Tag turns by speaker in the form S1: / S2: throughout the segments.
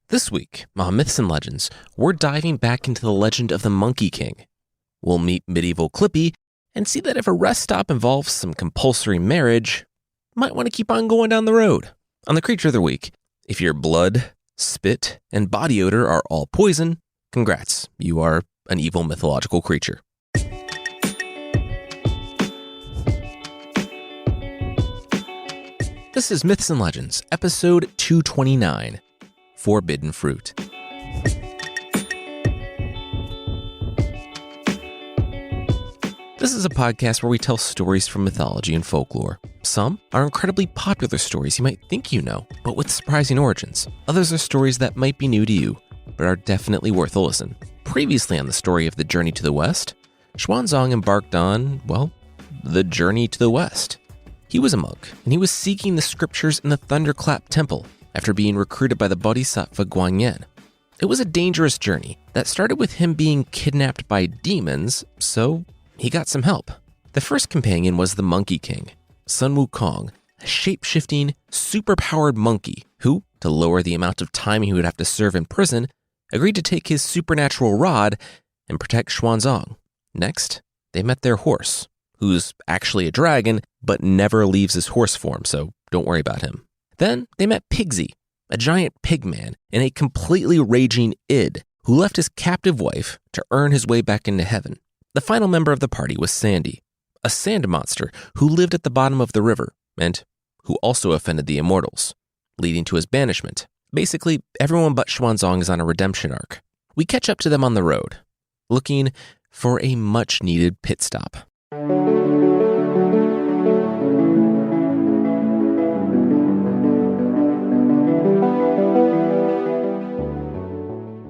S1: This week on Myths and Legends, we're diving back into the legend of the Monkey King. We'll meet medieval Clippy and see that if a rest stop involves some compulsory marriage, you might want to keep on going down the road. On the Creature of the Week, if your blood, spit, and body odor are all poison, congrats, you are an evil mythological creature. This is Myths and Legends, episode 229. Forbidden Fruit. This is a podcast where we tell stories from mythology and folklore. Some are incredibly popular stories you might think you know, but with surprising origins. Others are stories that might be new to you, but are definitely worth a listen. Previously on the story of the Journey to the West, Xuanzang embarked on, the Journey to the West. He was a monk, and he was seeking the scriptures in the Thunderclap Temple, after being recruited by the Bodhisattva Guanyin. It was a dangerous journey that started with him being kidnapped by demons, so he got some help. The first companion was the Monkey King, Sun Wukong, a shape-shifting, super-powered monkey who, to lower the amount of time he would have to serve in prison, agreed to take his supernatural rod and protect Xuanzang. Next, they met their horse, who's actually a dragon, but never leaves his horse form, so don't worry about him. Then they met Pigsy, a giant pig man and a completely raging id who left his captive wife to earn his way back into heaven. The final member of the party was Sandy, a sand monster who lived at the bottom of the river and who also offended the immortals, leading to his banishment. Basically, everyone but Xuanzang is on a redemption arc. We catch up to them on the road, looking for a much-needed pit stop.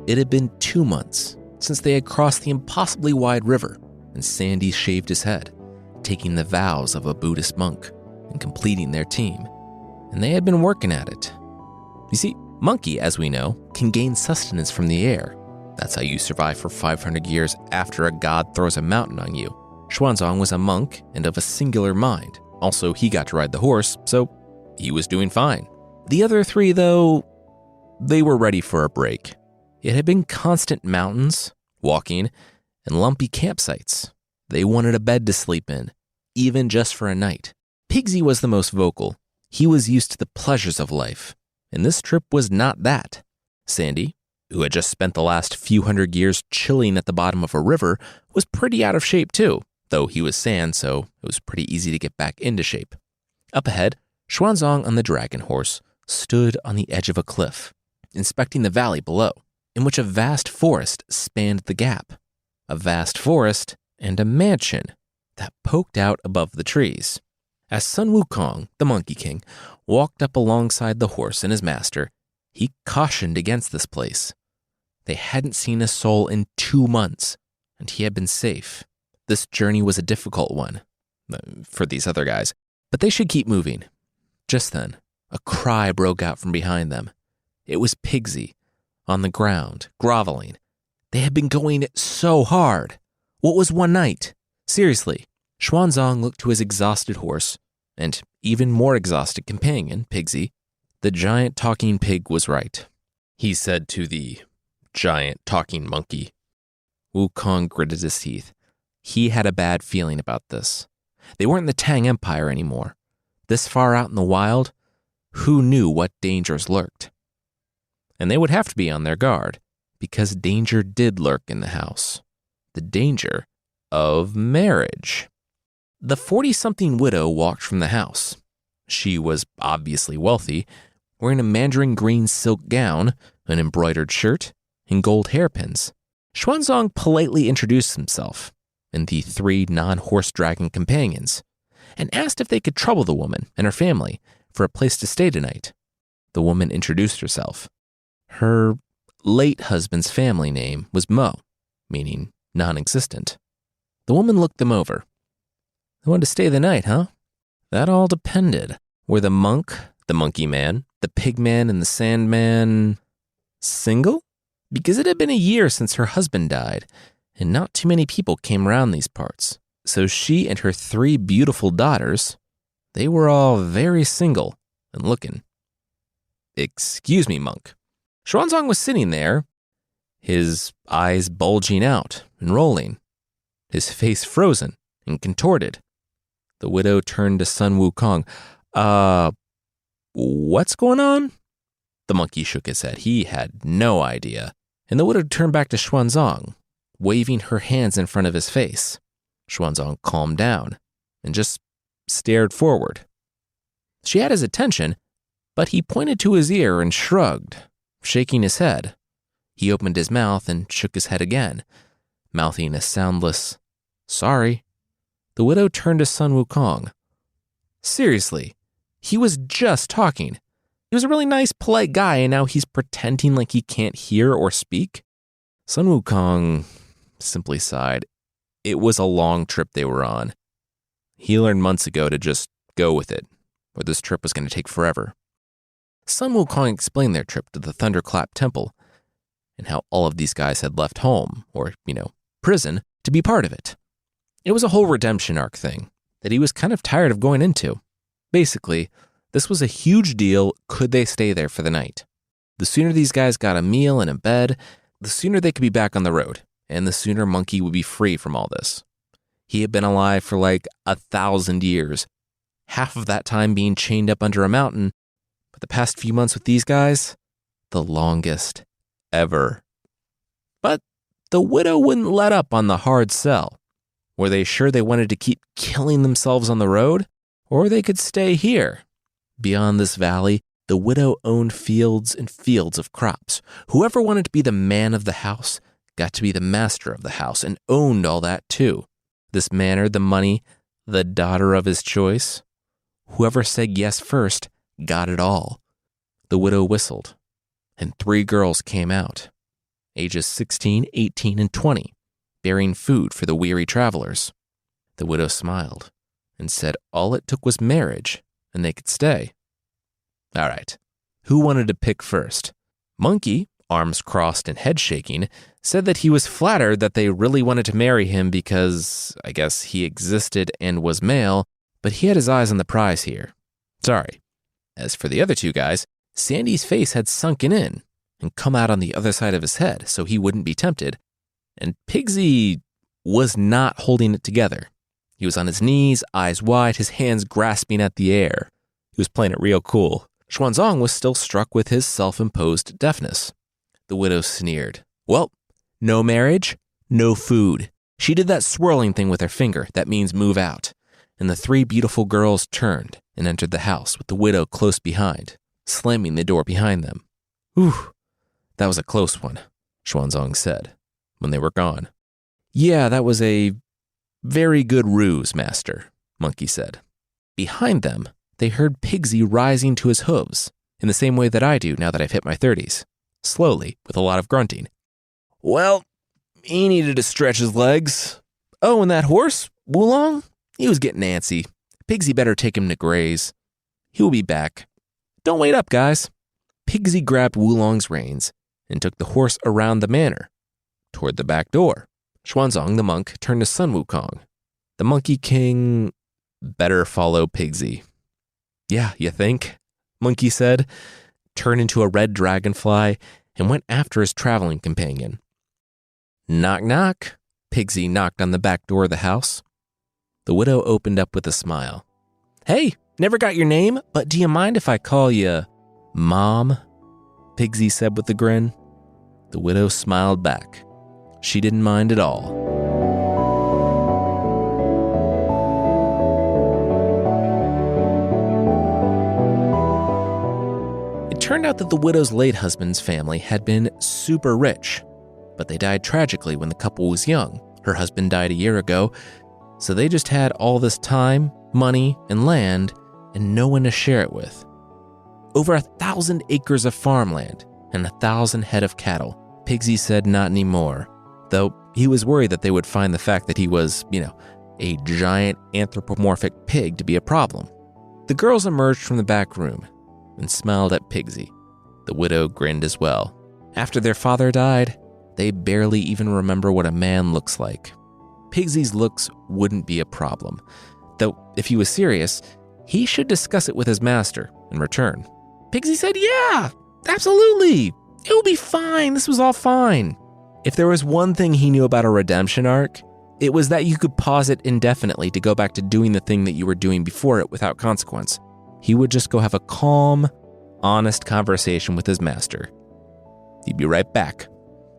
S1: It had been 2 months since they had crossed the impossibly wide river, and Sandy shaved his head, taking the vows of a Buddhist monk and completing their team. And they had been working at it. You see, monkey, as we know, can gain sustenance from the air. That's how you survive for 500 years after a god throws a mountain on you. Xuanzang was a monk and of a singular mind. Also, he got to ride the horse, so he was doing fine. The other three, though, they were ready for a break. It had been constant mountains, walking, and lumpy campsites. They wanted a bed to sleep in, even just for a night. Pigsy was the most vocal. He was used to the pleasures of life, and this trip was not that. Sandy, who had just spent the last few hundred years chilling at the bottom of a river, was pretty out of shape too, though he was sand, so it was pretty easy to get back into shape. Up ahead, Xuanzang on the dragon horse stood on the edge of a cliff, inspecting the valley below, in which a vast forest spanned the gap. A vast forest and a mansion that poked out above the trees. As Sun Wukong, the Monkey King, walked up alongside the horse and his master, he cautioned against this place. They hadn't seen a soul in 2 months, and he had been safe. This journey was a difficult one for these other guys, but they should keep moving. Just then, a cry broke out from behind them. It was Pigsy, on the ground, groveling. They had been going so hard. What was one night? Seriously, Xuanzang looked to his exhausted horse, and even more exhausted companion, Pigsy. The giant talking pig was right. He said to the giant talking monkey. Wukong gritted his teeth. He had a bad feeling about this. They weren't in the Tang Empire anymore. This far out in the wild, who knew what dangers lurked? And they would have to be on their guard, because danger did lurk in the house. The danger of marriage. The 40-something widow walked from the house. She was obviously wealthy, wearing a mandarin green silk gown, an embroidered shirt, and gold hairpins. Xuanzang politely introduced himself and the 3 non-horse dragon companions, and asked if they could trouble the woman and her family for a place to stay tonight. The woman introduced herself. Her late husband's family name was Mo, meaning non-existent. The woman looked them over. They wanted to stay the night, huh? That all depended. Were the monk, the monkey man, the pig man, and the sand man single? Because it had been a year since her husband died, and not too many people came around these parts. So she and her 3 beautiful daughters, they were all very single and looking. Excuse me, monk. Xuanzang was sitting there, his eyes bulging out and rolling, his face frozen and contorted. The widow turned to Sun Wukong. What's going on? The monkey shook his head. He had no idea. And the widow turned back to Xuanzang, waving her hands in front of his face. Xuanzang calmed down and just stared forward. She had his attention, but he pointed to his ear and shrugged, shaking his head. He opened his mouth and shook his head again, mouthing a soundless, "Sorry." The widow turned to Sun Wukong. Seriously, he was just talking. He was a really nice, polite guy, and now he's pretending like he can't hear or speak? Sun Wukong simply sighed. It was a long trip they were on. He learned months ago to just go with it, or this trip was going to take forever. Sun Wukong explained their trip to the Thunderclap Temple, and how all of these guys had left home, or, prison, to be part of it. It was a whole redemption arc thing that he was kind of tired of going into. Basically, this was a huge deal. Could they stay there for the night? The sooner these guys got a meal and a bed, the sooner they could be back on the road, and the sooner Monkey would be free from all this. He had been alive for like 1,000 years, half of that time being chained up under a mountain, but the past few months with these guys, the longest ever. But the widow wouldn't let up on the hard sell. Were they sure they wanted to keep killing themselves on the road? Or they could stay here. Beyond this valley, the widow owned fields and fields of crops. Whoever wanted to be the man of the house got to be the master of the house and owned all that too. This manor, the money, the daughter of his choice. Whoever said yes first got it all. The widow whistled, and 3 girls came out, ages 16, 18, and 20, bearing food for the weary travelers. The widow smiled and said all it took was marriage, and they could stay. All right, who wanted to pick first? Monkey, arms crossed and head shaking, said that he was flattered that they really wanted to marry him because, I guess, he existed and was male, but he had his eyes on the prize here. Sorry. As for the other 2 guys, Sandy's face had sunken in and come out on the other side of his head so he wouldn't be tempted, and Pigsy was not holding it together. He was on his knees, eyes wide, his hands grasping at the air. He was playing it real cool. Xuanzang was still struck with his self-imposed deafness. The widow sneered. Well, no marriage, no food. She did that swirling thing with her finger. That means move out. And the 3 beautiful girls turned and entered the house with the widow close behind, slamming the door behind them. Whew, that was a close one, Xuanzang said, when they were gone. Yeah, that was a very good ruse, master, Monkey said. Behind them, they heard Pigsy rising to his hooves, in the same way that I do now that I've hit my 30s, slowly, with a lot of grunting. Well, he needed to stretch his legs. Oh, and that horse, Wulong, he was getting antsy. Pigsy better take him to graze. He will be back. Don't wait up, guys. Pigsy grabbed Wulong's reins and took the horse around the manor, toward the back door. Xuanzang, the monk, turned to Sun Wukong. The Monkey King better follow Pigsy. Yeah, you think? Monkey said, turned into a red dragonfly, and went after his traveling companion. Knock, knock. Pigsy knocked on the back door of the house. The widow opened up with a smile. Hey, never got your name, but do you mind if I call you Mom? Pigsy said with a grin. The widow smiled back. She didn't mind at all. It turned out that the widow's late husband's family had been super rich, but they died tragically when the couple was young. Her husband died a year ago, so they just had all this time, money, and land, and no one to share it with. Over 1,000 acres of farmland and 1,000 head of cattle. Pigsy said not anymore, though he was worried that they would find the fact that he was, a giant anthropomorphic pig to be a problem. The girls emerged from the back room and smiled at Pigsy. The widow grinned as well. After their father died, they barely even remember what a man looks like. Pigsy's looks wouldn't be a problem, though if he was serious, he should discuss it with his master in return. Pigsy said, yeah, absolutely. It'll be fine. This was all fine. If there was one thing he knew about a redemption arc, it was that you could pause it indefinitely to go back to doing the thing that you were doing before it without consequence. He would just go have a calm, honest conversation with his master. He'd be right back,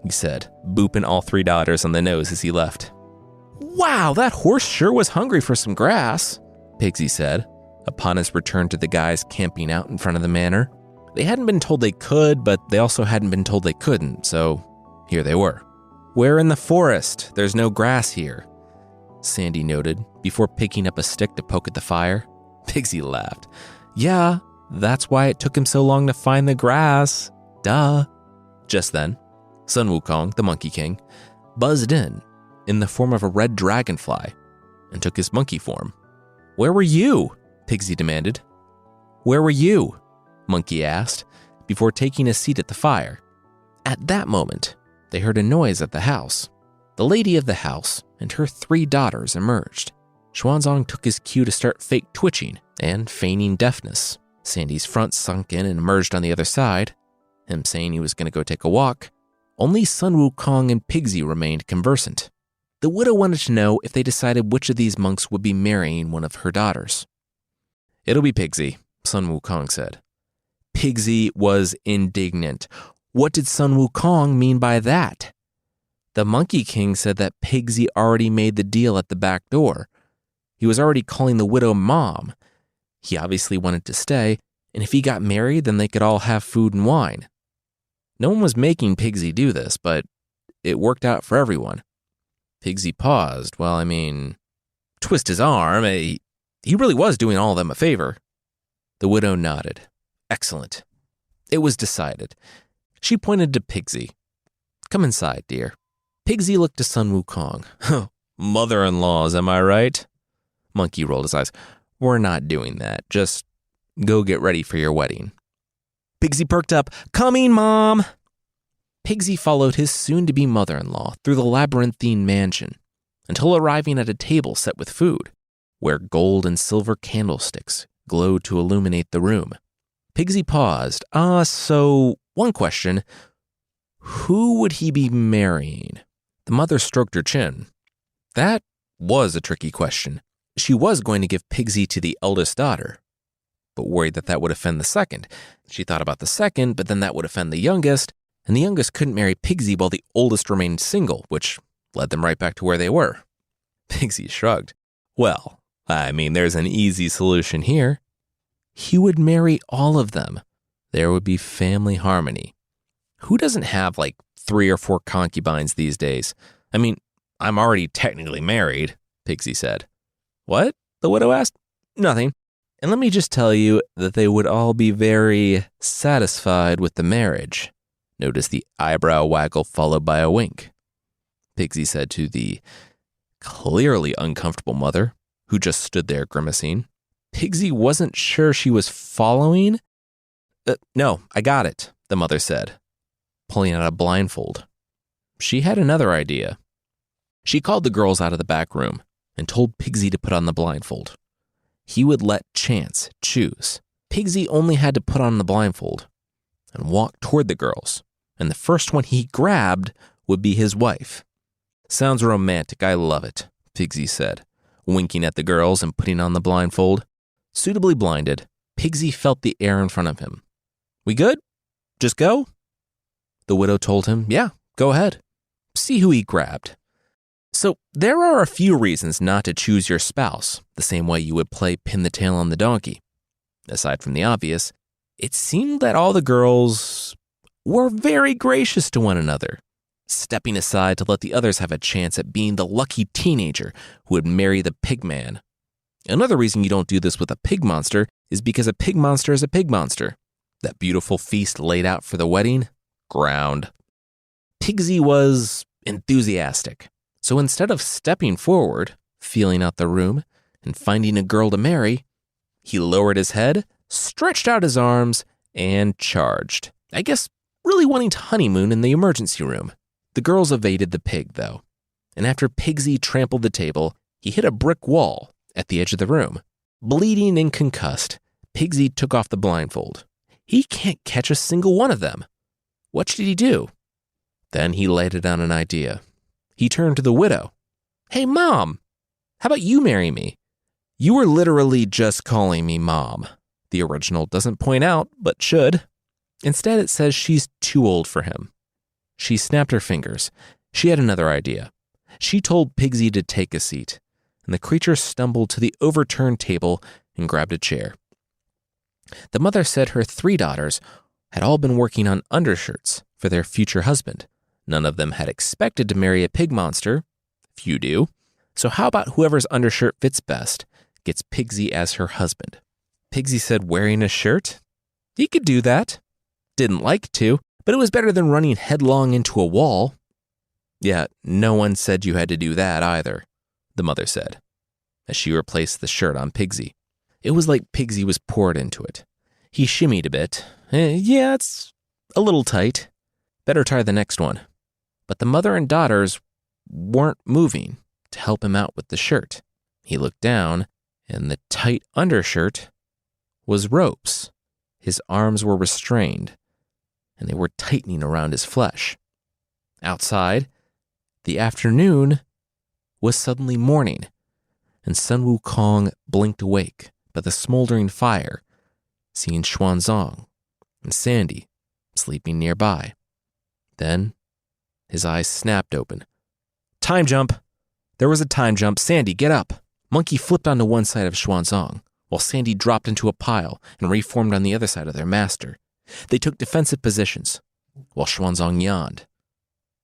S1: he said, booping all 3 daughters on the nose as he left. Wow, that horse sure was hungry for some grass, Pigsy said, upon his return to the guys camping out in front of the manor. They hadn't been told they could, but they also hadn't been told they couldn't, so here they were. We're in the forest. There's no grass here, Sandy noted before picking up a stick to poke at the fire. Pigsy laughed. Yeah, that's why it took him so long to find the grass. Duh. Just then, Sun Wukong, the Monkey King, buzzed in the form of a red dragonfly and took his monkey form. Where were you? Pigsy demanded. Where were you? Monkey asked before taking a seat at the fire. At that moment, they heard a noise at the house. The lady of the house and her 3 daughters emerged. Xuanzang took his cue to start fake twitching and feigning deafness. Sandy's front sunk in and emerged on the other side, him saying he was going to go take a walk. Only Sun Wukong and Pigsy remained conversant. The widow wanted to know if they decided which of these monks would be marrying one of her daughters. It'll be Pigsy, Sun Wukong said. Pigsy was indignant. What did Sun Wukong mean by that? The Monkey King said that Pigsy already made the deal at the back door. He was already calling the widow mom. He obviously wanted to stay, and if he got married, then they could all have food and wine. No one was making Pigsy do this, but it worked out for everyone. Pigsy paused. Twist his arm. He really was doing all of them a favor. The widow nodded. Excellent. It was decided. She pointed to Pigsy. Come inside, dear. Pigsy looked to Sun Wukong. Mother-in-laws, am I right? Monkey rolled his eyes. We're not doing that. Just go get ready for your wedding. Pigsy perked up. Coming, Mom! Pigsy followed his soon-to-be mother-in-law through the labyrinthine mansion until arriving at a table set with food, where gold and silver candlesticks glowed to illuminate the room. Pigsy paused. So one question. Who would he be marrying? The mother stroked her chin. That was a tricky question. She was going to give Pigsy to the eldest daughter, but worried that would offend the second. She thought about the second, but then that would offend the youngest, and the youngest couldn't marry Pigsy while the oldest remained single, which led them right back to where they were. Pigsy shrugged. Well, there's an easy solution here. He would marry all of them. There would be family harmony. Who doesn't have 3 or 4 concubines these days? I'm already technically married, Pigsy said. What? The widow asked. Nothing. And let me just tell you that they would all be very satisfied with the marriage. Notice the eyebrow waggle followed by a wink. Pigsy said to the clearly uncomfortable mother, who just stood there grimacing. Pigsy wasn't sure she was following. No, I got it, the mother said, pulling out a blindfold. She had another idea. She called the girls out of the back room and told Pigsy to put on the blindfold. He would let chance choose. Pigsy only had to put on the blindfold and walk toward the girls, and the first one he grabbed would be his wife. Sounds romantic, I love it, Pigsy said, winking at the girls and putting on the blindfold. Suitably blinded, Pigsy felt the air in front of him. We good? Just go? The widow told him, yeah, go ahead. See who he grabbed. So there are a few reasons not to choose your spouse the same way you would play pin the tail on the donkey. Aside from the obvious, it seemed that all the girls were very gracious to one another, stepping aside to let the others have a chance at being the lucky teenager who would marry the pig man. Another reason you don't do this with a pig monster is because a pig monster is a pig monster. That beautiful feast laid out for the wedding? Ground. Pigsy was enthusiastic. So instead of stepping forward, feeling out the room, and finding a girl to marry, he lowered his head, stretched out his arms, and charged. I guess really wanting to honeymoon in the emergency room. The girls evaded the pig, though. And after Pigsy trampled the table, he hit a brick wall at the edge of the room. Bleeding and concussed, Pigsy took off the blindfold. He can't catch a single one of them. What did he do? Then he lighted on an idea. He turned to the widow. Hey, Mom, how about you marry me? You were literally just calling me Mom. The original doesn't point out, but should. Instead, it says she's too old for him. She snapped her fingers. She had another idea. She told Pigsy to take a seat, and the creature stumbled to the overturned table and grabbed a chair. The mother said her 3 daughters had all been working on undershirts for their future husband. None of them had expected to marry a pig monster. Few do. So how about whoever's undershirt fits best gets Pigsy as her husband? Pigsy said wearing a shirt? He could do that. Didn't like to, but it was better than running headlong into a wall. Yeah, no one said you had to do that either, the mother said, as she replaced the shirt on Pigsy. It was like Pigsy was poured into it. He shimmied a bit. Yeah, it's a little tight. Better try the next one. But the mother and daughters weren't moving to help him out with the shirt. He looked down, and the tight undershirt was ropes. His arms were restrained, and they were tightening around his flesh. Outside, the afternoon was suddenly morning, and Sun Wukong blinked awake by the smoldering fire, seeing Xuanzang and Sandy sleeping nearby. Then his eyes snapped open. Time jump! There was a time jump. Sandy, get up! Monkey flipped onto one side of Xuanzang, while Sandy dropped into a pile and reformed on the other side of their master. They took defensive positions, while Xuanzang yawned.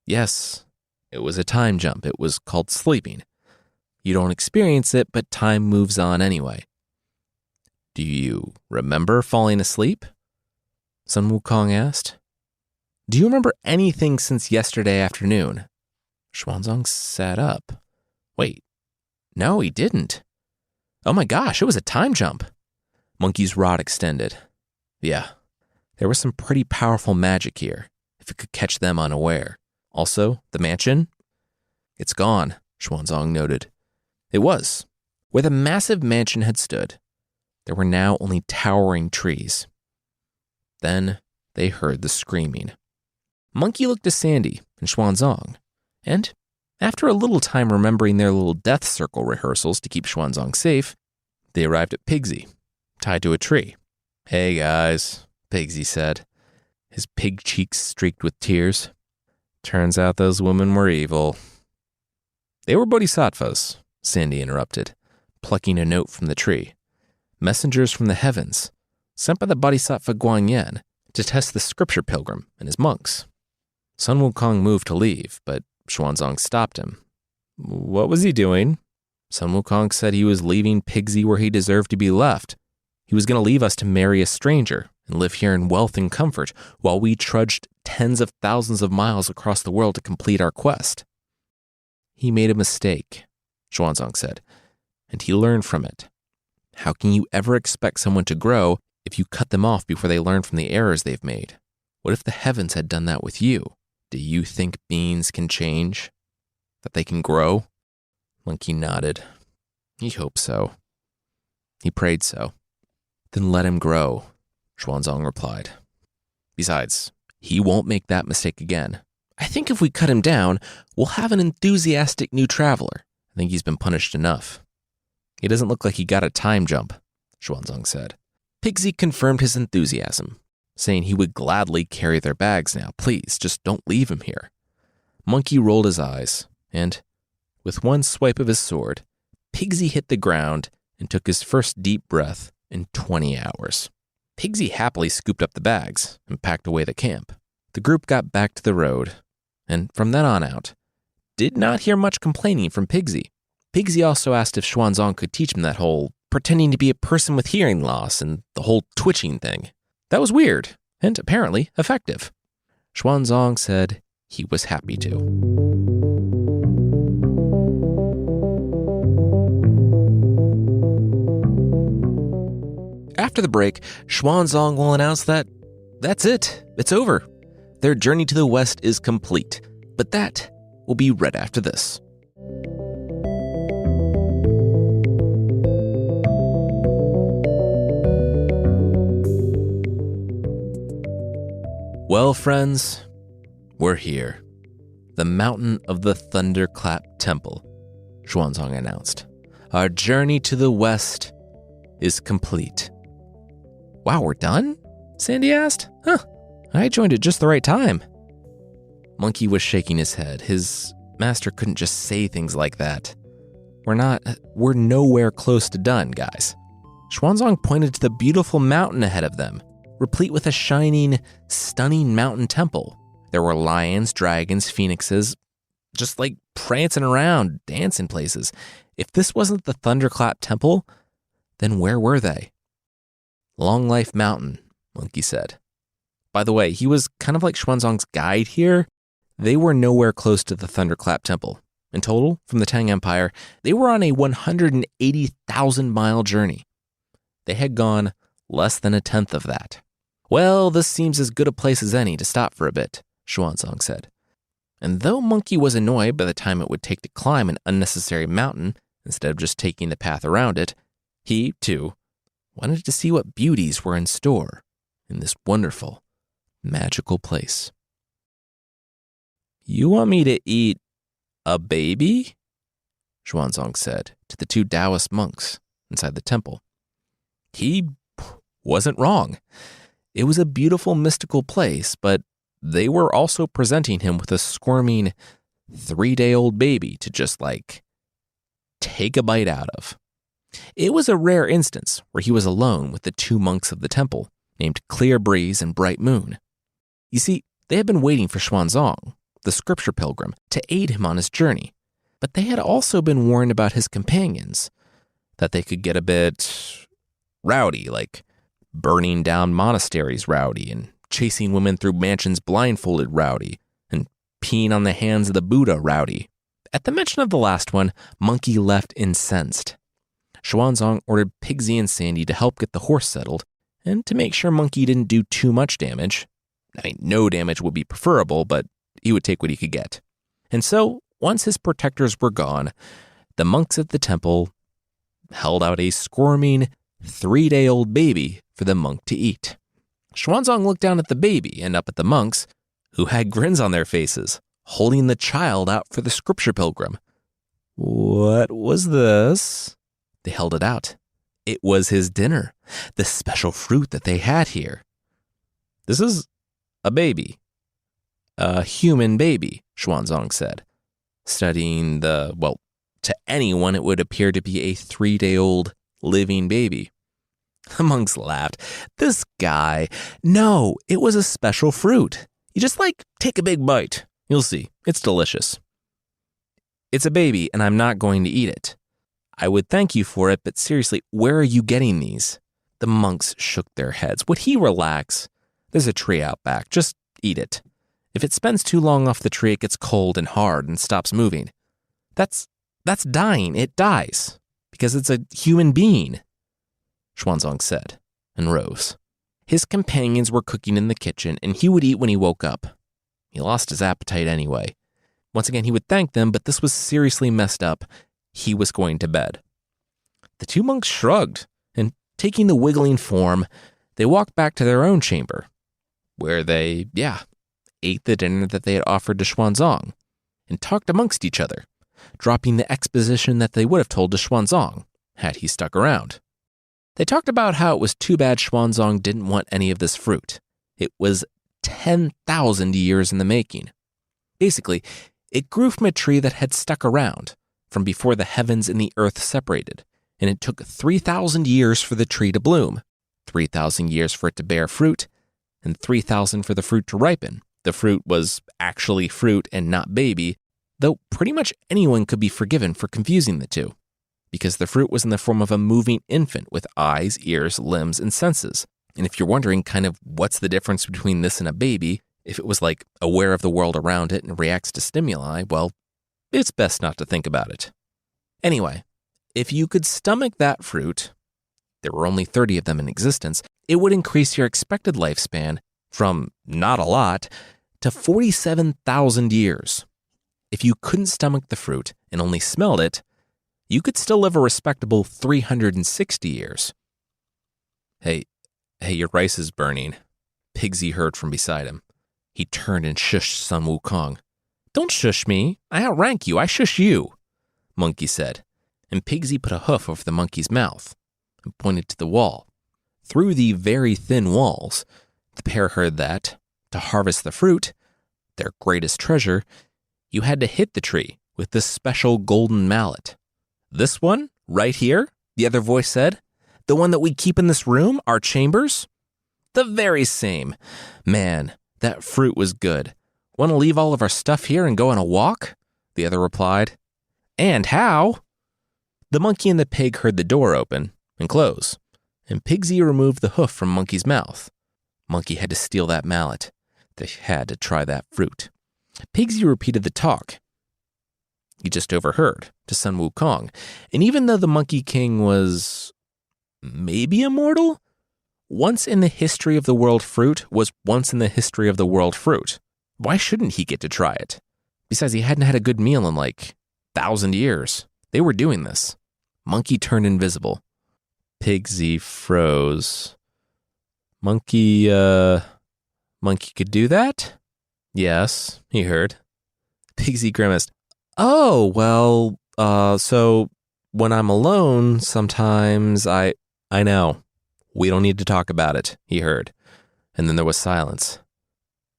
S1: Yes, it was a time jump. It was called sleeping. You don't experience it, but time moves on anyway. Do you remember falling asleep? Sun Wukong asked. Do you remember anything since yesterday afternoon? Xuanzang sat up. Wait, no, he didn't. Oh my gosh, it was a time jump. Monkey's rod extended. Yeah, there was some pretty powerful magic here, if it could catch them unaware. Also, the mansion? It's gone, Xuanzang noted. It was. Where the massive mansion had stood, there were now only towering trees. Then they heard the screaming. Monkey looked to Sandy and Xuanzang, and after a little time remembering their little death circle rehearsals to keep Xuanzang safe, they arrived at Pigsy, tied to a tree. Hey guys, Pigsy said, his pig cheeks streaked with tears. Turns out those women were evil. They were bodhisattvas, Sandy interrupted, plucking a note from the tree. Messengers from the heavens, sent by the bodhisattva Guanyin to test the scripture pilgrim and his monks. Sun Wukong moved to leave, but Xuanzang stopped him. What was he doing? Sun Wukong said he was leaving Pigsy where he deserved to be left. He was going to leave us to marry a stranger and live here in wealth and comfort while we trudged tens of thousands of miles across the world to complete our quest. He made a mistake, Xuanzang said, and he learned from it. How can you ever expect someone to grow if you cut them off before they learn from the errors they've made? What if the heavens had done that with you? Do you think beings can change? That they can grow? Monkey nodded. He hoped so. He prayed so. Then let him grow, Xuanzang replied. Besides, he won't make that mistake again. I think if we cut him down, we'll have an enthusiastic new traveler. I think he's been punished enough. He doesn't look like he got a time jump, Xuanzang said. Pigsy confirmed his enthusiasm, saying he would gladly carry their bags now. Please, just don't leave him here. Monkey rolled his eyes, and, with one swipe of his sword, Pigsy hit the ground and took his first deep breath in 20 hours. Pigsy happily scooped up the bags and packed away the camp. The group got back to the road, and from then on out, did not hear much complaining from Pigsy. Pigsy also asked if Xuanzang could teach him that whole pretending to be a person with hearing loss and the whole twitching thing. That was weird, and apparently effective. Xuanzang said he was happy to. After the break, Xuanzang will announce that that's it. It's over. Their journey to the west is complete. But that will be right after this. Well, friends, we're here. The mountain of the Thunderclap Temple, Xuanzang announced. Our journey to the west is complete. Wow, we're done? Sandy asked. Huh, I joined at just the right time. Monkey was shaking his head. His master couldn't just say things like that. We're nowhere close to done, guys. Xuanzang pointed to the beautiful mountain ahead of them, replete with a shining, stunning mountain temple. There were lions, dragons, phoenixes, just like prancing around, dancing places. If this wasn't the Thunderclap Temple, then where were they? Long Life Mountain, Monkey said. By the way, he was kind of like Xuanzang's guide here. They were nowhere close to the Thunderclap Temple. In total, from the Tang Empire, they were on a 180,000-mile journey. They had gone less than a tenth of that. Well, this seems as good a place as any to stop for a bit, Xuanzang said. And though Monkey was annoyed by the time it would take to climb an unnecessary mountain instead of just taking the path around it, he, too, wanted to see what beauties were in store in this wonderful, magical place. You want me to eat a baby? Xuanzang said to the two Taoist monks inside the temple. He wasn't wrong. It was a beautiful, mystical place, but they were also presenting him with a squirming 3-day-old baby to just, take a bite out of. It was a rare instance where he was alone with the two monks of the temple, named Clear Breeze and Bright Moon. You see, they had been waiting for Xuanzang, the scripture pilgrim, to aid him on his journey, but they had also been warned about his companions, that they could get a bit rowdy, like burning down monasteries rowdy and chasing women through mansions blindfolded rowdy, and peeing on the hands of the Buddha rowdy. At the mention of the last one, Monkey left incensed. Xuanzang ordered Pigsy and Sandy to help get the horse settled, and to make sure Monkey didn't do too much damage. No damage would be preferable, but he would take what he could get. And so, once his protectors were gone, the monks at the temple held out a squirming 3-day-old baby for the monk to eat. Xuanzang looked down at the baby and up at the monks, who had grins on their faces, holding the child out for the scripture pilgrim. What was this? They held it out. It was his dinner, the special fruit that they had here. This is a baby. A human baby, Xuanzang said, studying to anyone it would appear to be a 3-day-old living baby. The monks laughed. This guy. No, it was a special fruit. You just take a big bite. You'll see. It's delicious. It's a baby, and I'm not going to eat it. I would thank you for it, but seriously, where are you getting these? The monks shook their heads. Would he relax? There's a tree out back. Just eat it. If it spends too long off the tree, it gets cold and hard and stops moving. That's dying. It dies because it's a human being, Xuanzang said, and rose. His companions were cooking in the kitchen, and he would eat when he woke up. He lost his appetite anyway. Once again, he would thank them, but this was seriously messed up. He was going to bed. The two monks shrugged, and taking the wiggling form, they walked back to their own chamber, where they, ate the dinner that they had offered to Xuanzang, and talked amongst each other, dropping the exposition that they would have told to Xuanzang, had he stuck around. They talked about how it was too bad Xuanzang didn't want any of this fruit. It was 10,000 years in the making. Basically, it grew from a tree that had stuck around from before the heavens and the earth separated, and it took 3,000 years for the tree to bloom, 3,000 years for it to bear fruit, and 3,000 for the fruit to ripen. The fruit was actually fruit and not baby, though pretty much anyone could be forgiven for confusing the two, because the fruit was in the form of a moving infant with eyes, ears, limbs, and senses. And if you're wondering kind of what's the difference between this and a baby, if it was aware of the world around it and reacts to stimuli, well, it's best not to think about it. Anyway, if you could stomach that fruit, there were only 30 of them in existence, it would increase your expected lifespan from not a lot to 47,000 years. If you couldn't stomach the fruit and only smelled it, you could still live a respectable 360 years. Hey, your rice is burning, Pigsy heard from beside him. He turned and shushed Sun Wukong. "Don't shush me. I outrank you. I shush you," Monkey said, and Pigsy put a hoof over the monkey's mouth and pointed to the wall. Through the very thin walls, the pair heard that, to harvest the fruit, their greatest treasure, you had to hit the tree with this special golden mallet. "This one, right here," the other voice said. "The one that we keep in this room, our chambers?" "The very same. Man, that fruit was good. Want to leave all of our stuff here and go on a walk?" the other replied. "And how?" The monkey and the pig heard the door open and close, and Pigsy removed the hoof from Monkey's mouth. Monkey had to steal that mallet. They had to try that fruit. Pigsy repeated the talk he just overheard to Sun Wukong, and even though the Monkey King was maybe immortal, once in the history of the world fruit was once in the history of the world fruit. Why shouldn't he get to try it? Besides, he hadn't had a good meal in 1,000 years. They were doing this. Monkey turned invisible. Pigsy froze. Monkey could do that? Yes, he heard. Pigsy grimaced. "Oh, well, so when I'm alone, sometimes I know. We don't need to talk about it," he heard. And then there was silence.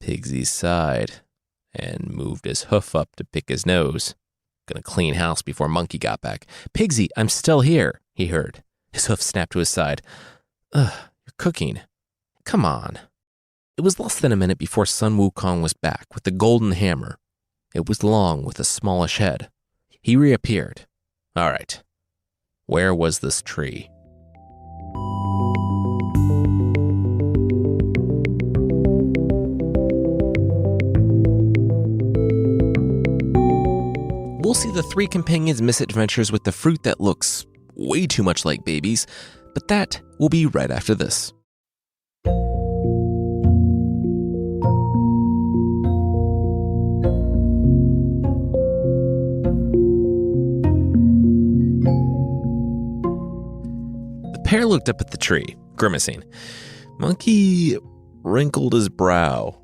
S1: Pigsy sighed and moved his hoof up to pick his nose. Gonna clean house before Monkey got back. "Pigsy, I'm still here," he heard. His hoof snapped to his side. "Ugh, you're cooking. Come on." It was less than a minute before Sun Wukong was back with the golden hammer. It was long with a smallish head. He reappeared. All right. Where was this tree? We'll see the three companions' misadventures with the fruit that looks way too much like babies, but that will be right after this. The pair looked up at the tree, grimacing. Monkey wrinkled his brow.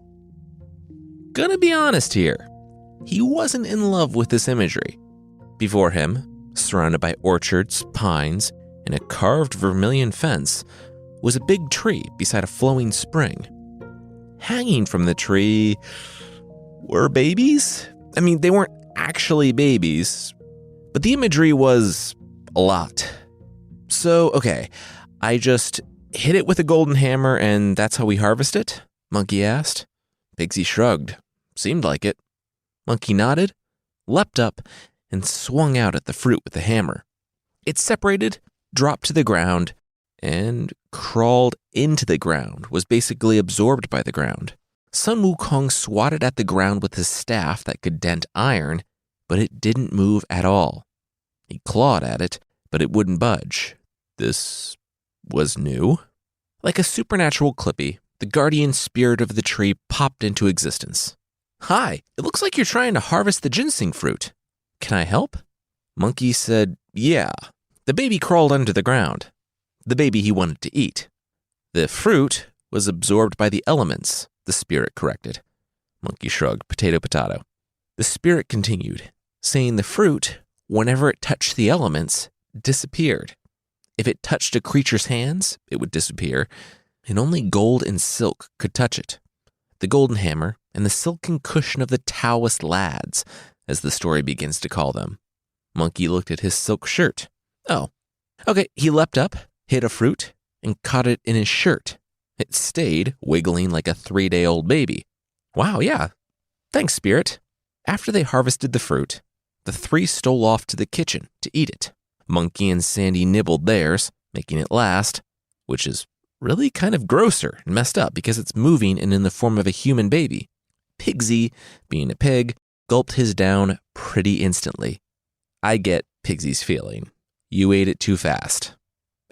S1: Gonna be honest here. He wasn't in love with this imagery. Before him, surrounded by orchards, pines, and a carved vermilion fence, was a big tree beside a flowing spring. Hanging from the tree were babies? I mean, they weren't actually babies, but the imagery was a lot. So, okay, I just hit it with a golden hammer and that's how we harvest it? Monkey asked. Pigsy shrugged. Seemed like it. Monkey nodded, leapt up, and swung out at the fruit with the hammer. It separated, dropped to the ground, and crawled into the ground, was basically absorbed by the ground. Sun Wukong swatted at the ground with his staff that could dent iron, but it didn't move at all. He clawed at it, but it wouldn't budge. This was new. Like a supernatural clippy, the guardian spirit of the tree popped into existence. "Hi, it looks like you're trying to harvest the ginseng fruit. Can I help?" Monkey said, "Yeah." The baby crawled under the ground. The baby he wanted to eat. The fruit was absorbed by the elements, the spirit corrected. Monkey shrugged, potato. The spirit continued, saying the fruit, whenever it touched the elements, disappeared. If it touched a creature's hands, it would disappear, and only gold and silk could touch it. The golden hammer and the silken cushion of the Taoist lads, as the story begins to call them. Monkey looked at his silk shirt. Oh, okay, he leapt up, hit a fruit, and caught it in his shirt. It stayed, wiggling like a 3-day-old baby. Wow, yeah. Thanks, spirit. After they harvested the fruit, the three stole off to the kitchen to eat it. Monkey and Sandy nibbled theirs, making it last, which is really kind of grosser and messed up because it's moving and in the form of a human baby. Pigsy, being a pig, gulped his down pretty instantly. I get Pigsy's feeling. You ate it too fast.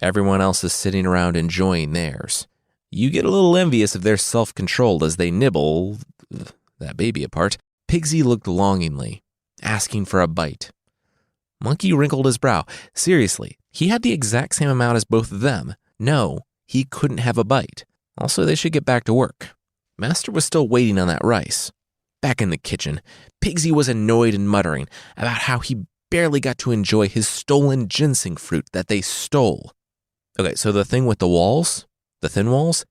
S1: Everyone else is sitting around enjoying theirs. You get a little envious of their self-control as they nibble that baby apart. Pigsy looked longingly, asking for a bite. Monkey wrinkled his brow. Seriously, he had the exact same amount as both of them. No, he couldn't have a bite. Also, they should get back to work. Master was still waiting on that rice. Back in the kitchen, Pigsy was annoyed and muttering about how he barely got to enjoy his stolen ginseng fruit that they stole. Okay, so the thing with the walls, the thin walls,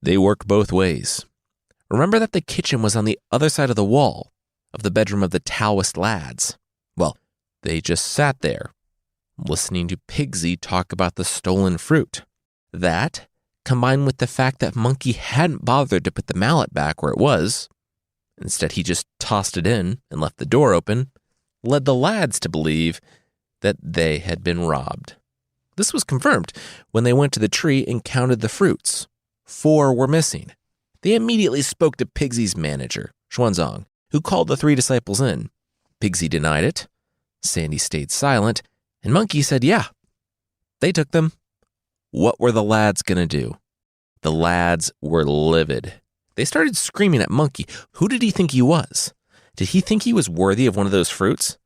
S1: they work both ways. Remember that the kitchen was on the other side of the wall of the bedroom of the Taoist lads. Well, they just sat there, listening to Pigsy talk about the stolen fruit. That, combined with the fact that Monkey hadn't bothered to put the mallet back where it was, instead he just tossed it in and left the door open, led the lads to believe that they had been robbed. This was confirmed when they went to the tree and counted the fruits. 4 were missing. They immediately spoke to Pigsy's manager, Xuanzang, who called the 3 disciples in. Pigsy denied it. Sandy stayed silent, and Monkey said, yeah, they took them. What were the lads going to do? The lads were livid. They started screaming at Monkey. Who did he think he was? Did he think he was worthy of one of those fruits?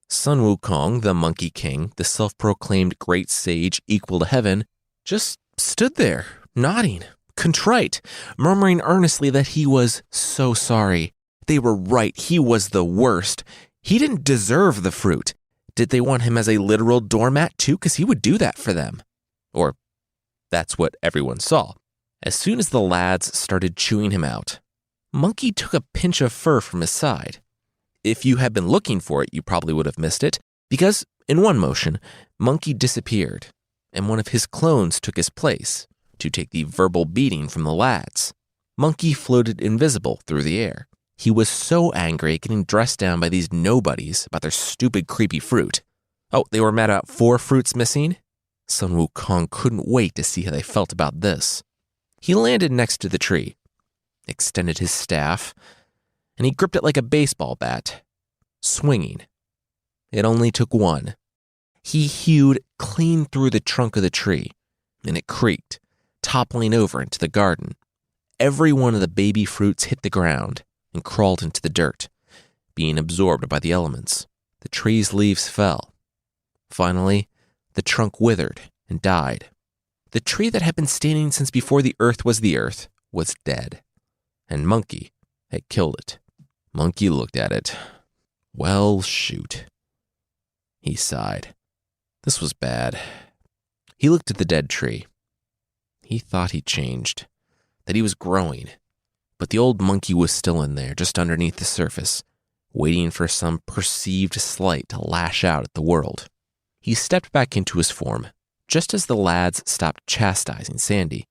S1: Sun Wukong, the Monkey King, the self-proclaimed great sage equal to heaven, just stood there, nodding, contrite, murmuring earnestly that he was so sorry. They were right. He was the worst. He didn't deserve the fruit. Did they want him as a literal doormat too? Because he would do that for them. Or that's what everyone saw. As soon as the lads started chewing him out, Monkey took a pinch of fur from his side. If you had been looking for it, you probably would have missed it, because in one motion, Monkey disappeared, and one of his clones took his place to take the verbal beating from the lads. Monkey floated invisible through the air. He was so angry at getting dressed down by these nobodies about their stupid, creepy fruit. Oh, they were mad about 4 fruits missing? Sun Wukong couldn't wait to see how they felt about this. He landed next to the tree, extended his staff, and he gripped it like a baseball bat, swinging. It only took one. He hewed clean through the trunk of the tree, and it creaked, toppling over into the garden. Every one of the baby fruits hit the ground and crawled into the dirt, being absorbed by the elements. The tree's leaves fell. Finally, the trunk withered and died. The tree that had been standing since before the earth was dead, and Monkey had killed it. Monkey looked at it. Well, shoot. He sighed. This was bad. He looked at the dead tree. He thought he changed, that he was growing, but the old monkey was still in there, just underneath the surface, waiting for some perceived slight to lash out at the world. He stepped back into his form, just as the lads stopped chastising Sandy.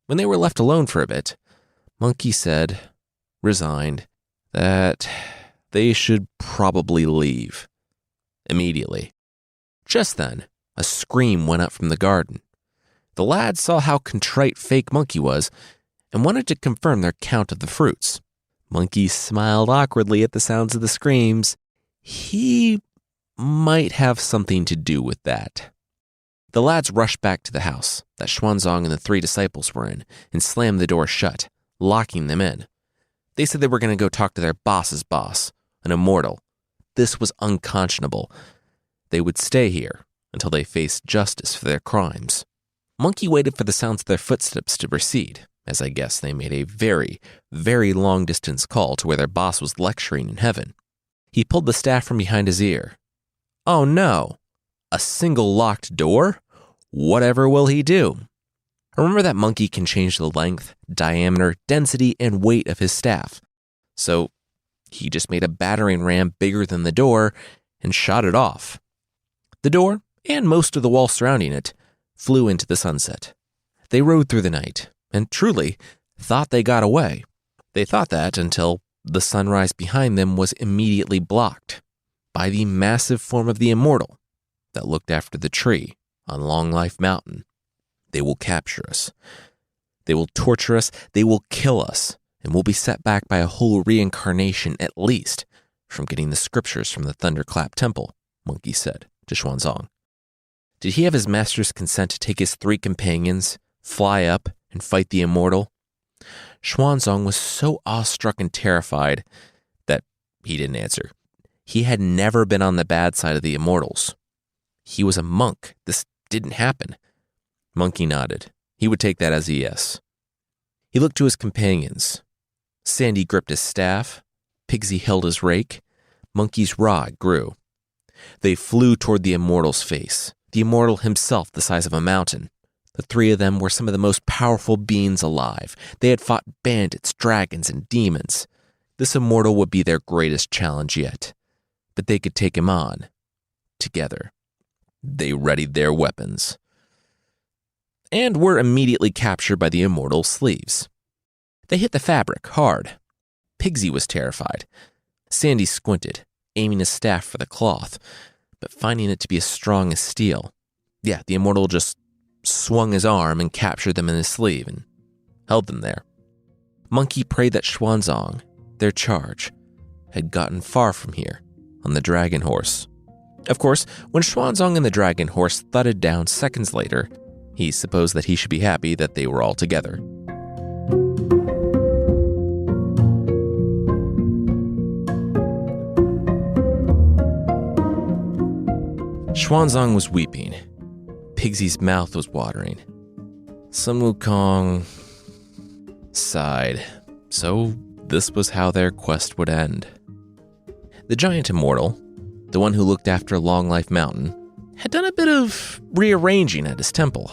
S1: When they were left alone for a bit, Monkey said, resigned, that they should probably leave. Immediately. Just then, a scream went up from the garden. The lads saw how contrite fake Monkey was and wanted to confirm their count of the fruits. Monkey smiled awkwardly at the sounds of the screams. He might have something to do with that. The lads rushed back to the house that Xuanzang and the 3 disciples were in and slammed the door shut, locking them in. They said they were going to go talk to their boss's boss, an immortal. This was unconscionable. They would stay here until they faced justice for their crimes. Monkey waited for the sounds of their footsteps to recede, as I guess they made a very, very long-distance call to where their boss was lecturing in heaven. He pulled the staff from behind his ear. Oh no! A single locked door? Whatever will he do? Remember that Monkey can change the length, diameter, density, and weight of his staff. So he just made a battering ram bigger than the door and shot it off. The door, and most of the wall surrounding it, flew into the sunset. They rode through the night, and truly thought they got away. They thought that until the sunrise behind them was immediately blocked by the massive form of the immortal that looked after the tree on Long Life Mountain. They will capture us. They will torture us. They will kill us. And we'll be set back by a whole reincarnation at least from getting the scriptures from the Thunderclap Temple, Monkey said to Xuanzang. Did he have his master's consent to take his 3 companions, fly up, and fight the immortal? Xuanzang was so awestruck and terrified that he didn't answer. He had never been on the bad side of the immortals. He was a monk. This didn't happen. Monkey nodded. He would take that as a yes. He looked to his companions. Sandy gripped his staff, Pigsy held his rake, Monkey's rod grew. They flew toward the Immortal's face, the Immortal himself the size of a mountain. The three of them were some of the most powerful beings alive. They had fought bandits, dragons, and demons. This Immortal would be their greatest challenge yet, but they could take him on, together. They readied their weapons, and were immediately captured by the Immortal's sleeves. They hit the fabric hard. Pigsy was terrified. Sandy squinted, aiming his staff for the cloth, but finding it to be as strong as steel. Yeah, the Immortal just swung his arm and captured them in his sleeve and held them there. Monkey prayed that Xuanzang, their charge, had gotten far from here on the dragon horse. Of course, when Xuanzang and the dragon horse thudded down seconds later, he supposed that he should be happy that they were all together. Xuanzang was weeping. Pigsy's mouth was watering. Sun Wukong sighed. So this was how their quest would end. The giant Immortal, the one who looked after Long Life Mountain, had done a bit of rearranging at his temple,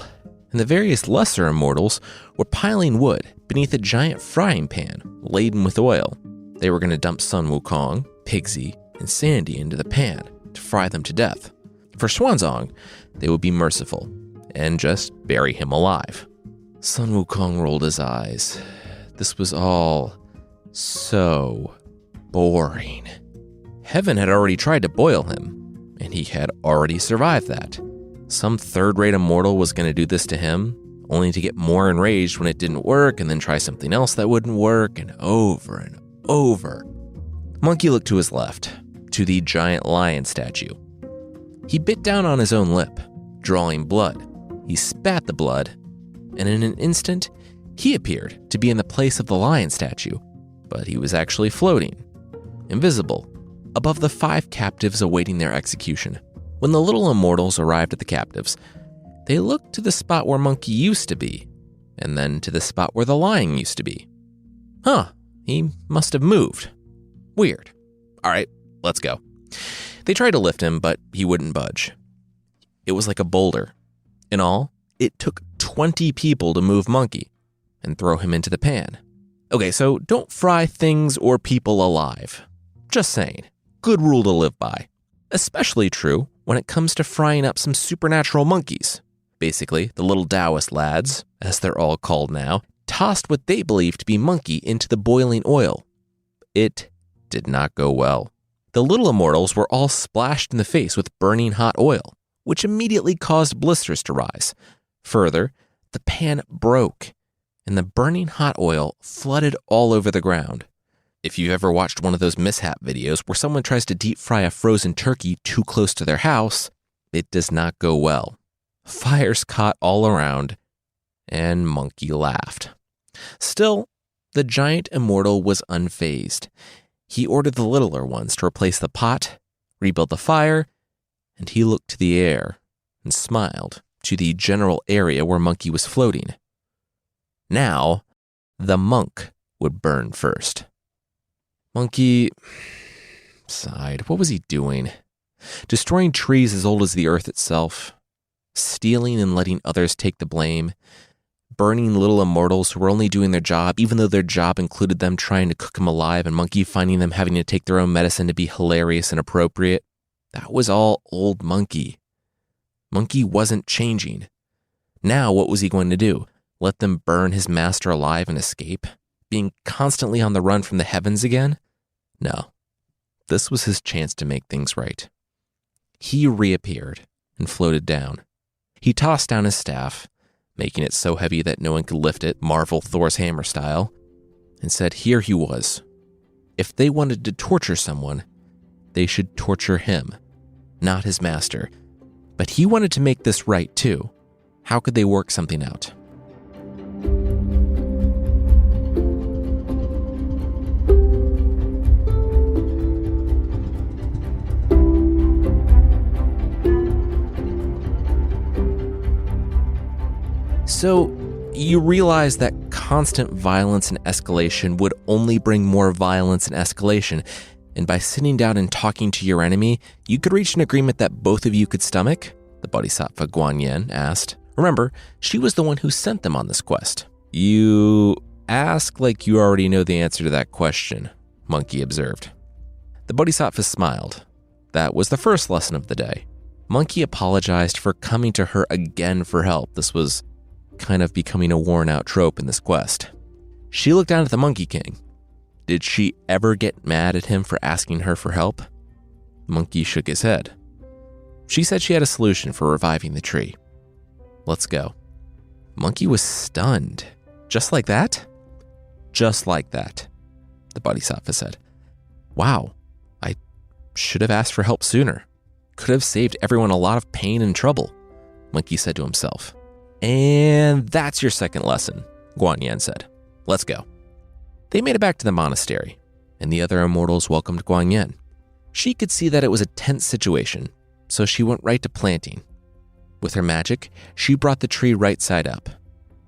S1: and the various lesser Immortals were piling wood beneath a giant frying pan laden with oil. They were going to dump Sun Wukong, Pigsy, and Sandy into the pan to fry them to death. For Xuanzang, they would be merciful and just bury him alive. Sun Wukong rolled his eyes. This was all so boring. Heaven had already tried to boil him, and he had already survived that. Some third-rate Immortal was going to do this to him, only to get more enraged when it didn't work and then try something else that wouldn't work, and over. Monkey looked to his left, to the giant lion statue. He bit down on his own lip, drawing blood. He spat the blood, and in an instant, he appeared to be in the place of the lion statue, but he was actually floating, invisible, above the 5 captives awaiting their execution. When the little Immortals arrived at the captives, they looked to the spot where Monkey used to be, and then to the spot where the lion used to be. He must have moved. Weird. All right, let's go. They tried to lift him, but he wouldn't budge. It was like a boulder. In all, it took 20 people to move Monkey and throw him into the pan. Okay, so don't fry things or people alive. Just saying. Good rule to live by. Especially true when it comes to frying up some supernatural monkeys. Basically, the little Taoist lads, as they're all called now, tossed what they believed to be Monkey into the boiling oil. It did not go well. The little Immortals were all splashed in the face with burning hot oil, which immediately caused blisters to rise. Further, the pan broke, and the burning hot oil flooded all over the ground. If you've ever watched one of those mishap videos where someone tries to deep fry a frozen turkey too close to their house, it does not go well. Fires caught all around, and Monkey laughed. Still, the giant Immortal was unfazed. He ordered the littler ones to replace the pot, rebuild the fire, and he looked to the air and smiled to the general area where Monkey was floating. Now, the monk would burn first. Monkey sighed. What was he doing? Destroying trees as old as the earth itself, stealing and letting others take the blame, burning little Immortals who were only doing their job, even though their job included them trying to cook him alive and Monkey finding them having to take their own medicine to be hilarious and appropriate. That was all old Monkey. Monkey wasn't changing. Now what was he going to do? Let them burn his master alive and escape? Being constantly on the run from the heavens again? No. This was his chance to make things right. He reappeared and floated down. He tossed down his staff, making it so heavy that no one could lift it, Marvel Thor's hammer style, and said here he was. If they wanted to torture someone, they should torture him, not his master. But he wanted to make this right too. How could they work something out? So, you realize that constant violence and escalation would only bring more violence and escalation, and by sitting down and talking to your enemy, you could reach an agreement that both of you could stomach? The Bodhisattva Guanyin asked. Remember, she was the one who sent them on this quest. You ask like you already know the answer to that question, Monkey observed. The Bodhisattva smiled. That was the first lesson of the day. Monkey apologized for coming to her again for help. This was kind of becoming a worn-out trope in this quest. She looked down at the Monkey King. Did she ever get mad at him for asking her for help? Monkey shook his head. She said she had a solution for reviving the tree. Let's go. Monkey was stunned. Just like that? Just like that, the Bodhisattva said. Wow, I should have asked for help sooner. Could have saved everyone a lot of pain and trouble, Monkey said to himself. And that's your second lesson, Guanyin said. Let's go. They made it back to the monastery, and the other immortals welcomed Guanyin. She could see that it was a tense situation, so she went right to planting. With her magic, she brought the tree right side up,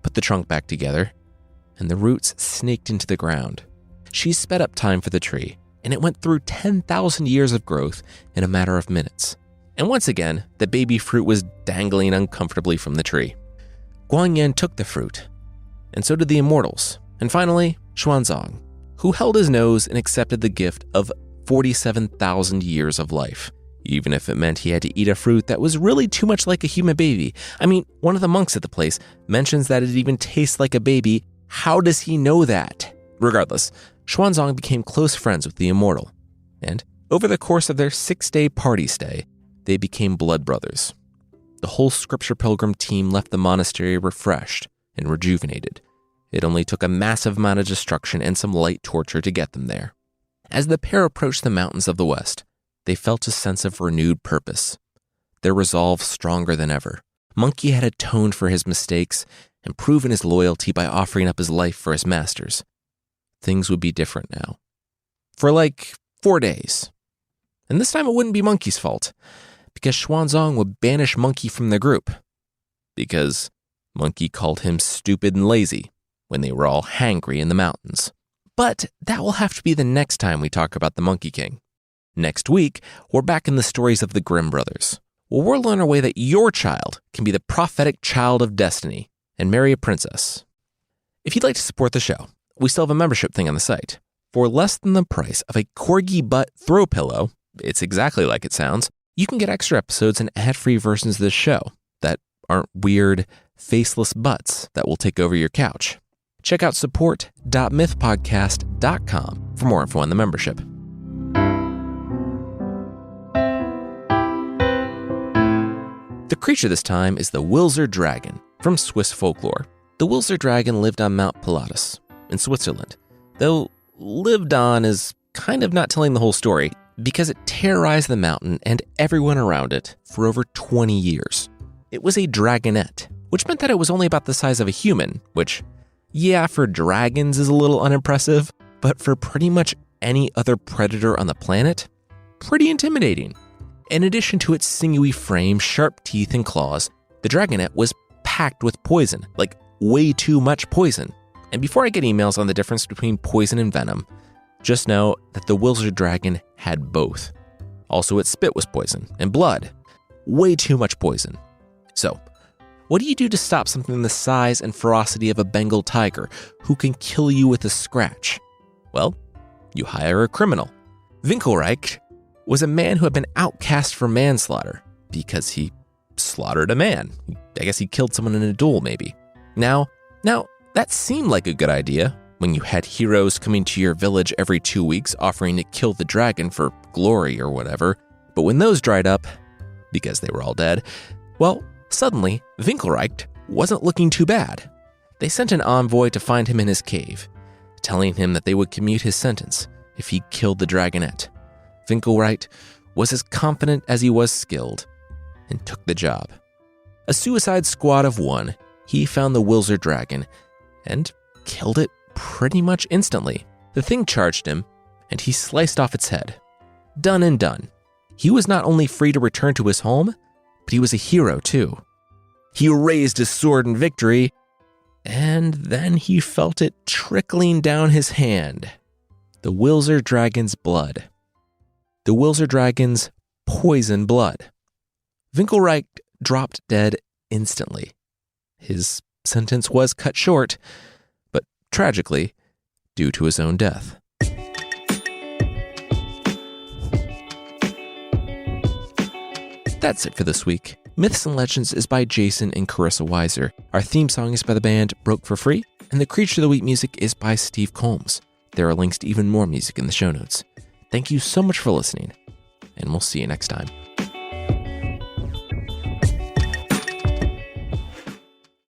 S1: put the trunk back together, and the roots snaked into the ground. She sped up time for the tree, and it went through 10,000 years of growth in a matter of minutes. And once again, the baby fruit was dangling uncomfortably from the tree. Guanyin took the fruit, and so did the immortals. And finally, Xuanzang, who held his nose and accepted the gift of 47,000 years of life, even if it meant he had to eat a fruit that was really too much like a human baby. I mean, one of the monks at the place mentions that it even tastes like a baby. How does he know that? Regardless, Xuanzang became close friends with the immortal, and over the course of their 6-day party stay, they became blood brothers. The whole Scripture Pilgrim team left the monastery refreshed and rejuvenated. It only took a massive amount of destruction and some light torture to get them there. As the pair approached the mountains of the west, they felt a sense of renewed purpose, their resolve stronger than ever. Monkey had atoned for his mistakes and proven his loyalty by offering up his life for his masters. Things would be different now. For like 4 days. And this time it wouldn't be Monkey's fault, because Xuanzang would banish Monkey from the group. Because Monkey called him stupid and lazy when they were all hangry in the mountains. But that will have to be the next time we talk about the Monkey King. Next week, we're back in the stories of the Grimm brothers, where we'll learn a way that your child can be the prophetic child of destiny and marry a princess. If you'd like to support the show, we still have a membership thing on the site. For less than the price of a corgi butt throw pillow, it's exactly like it sounds, you can get extra episodes and ad-free versions of this show that aren't weird, faceless butts that will take over your couch. Check out support.mythpodcast.com for more info on the membership. The creature this time is the Wilser dragon from Swiss folklore. The Wilser dragon lived on Mount Pilatus in Switzerland, though lived on is kind of not telling the whole story because it terrorized the mountain and everyone around it for over 20 years. It was a dragonette, which meant that it was only about the size of a human, which, yeah, for dragons is a little unimpressive, but for pretty much any other predator on the planet, pretty intimidating. In addition to its sinewy frame, sharp teeth, and claws, the dragonette was packed with poison, like way too much poison. And before I get emails on the difference between poison and venom, just know that the Wilser dragon had both. Also, its spit was poison, and blood. Way too much poison. So, what do you do to stop something the size and ferocity of a Bengal tiger who can kill you with a scratch? Well, you hire a criminal. Winkelreich was a man who had been outcast for manslaughter because he slaughtered a man. I guess he killed someone in a duel, maybe. Now, that seemed like a good idea when you had heroes coming to your village every 2 weeks offering to kill the dragon for glory or whatever. But when those dried up, because they were all dead, well, suddenly, Winkelreich wasn't looking too bad. They sent an envoy to find him in his cave, telling him that they would commute his sentence if he killed the dragonette. Winkelreich was as confident as he was skilled and took the job. A suicide squad of one, he found the Wilser dragon and killed it pretty much instantly. The thing charged him, and he sliced off its head. Done and done. He was not only free to return to his home, but he was a hero too. He raised his sword in victory and then he felt it trickling down his hand. The Wilser dragon's blood. The Wilser dragon's poison blood. Winkelreich dropped dead instantly. His sentence was cut short, but tragically, due to his own death. That's it for this week. Myths and Legends is by Jason and Carissa Wilser. Our theme song is by the band Broke for Free, and the Creature of the Week music is by Steve Combs. There are links to even more music in the show notes. Thank you so much for listening, and we'll see you next time.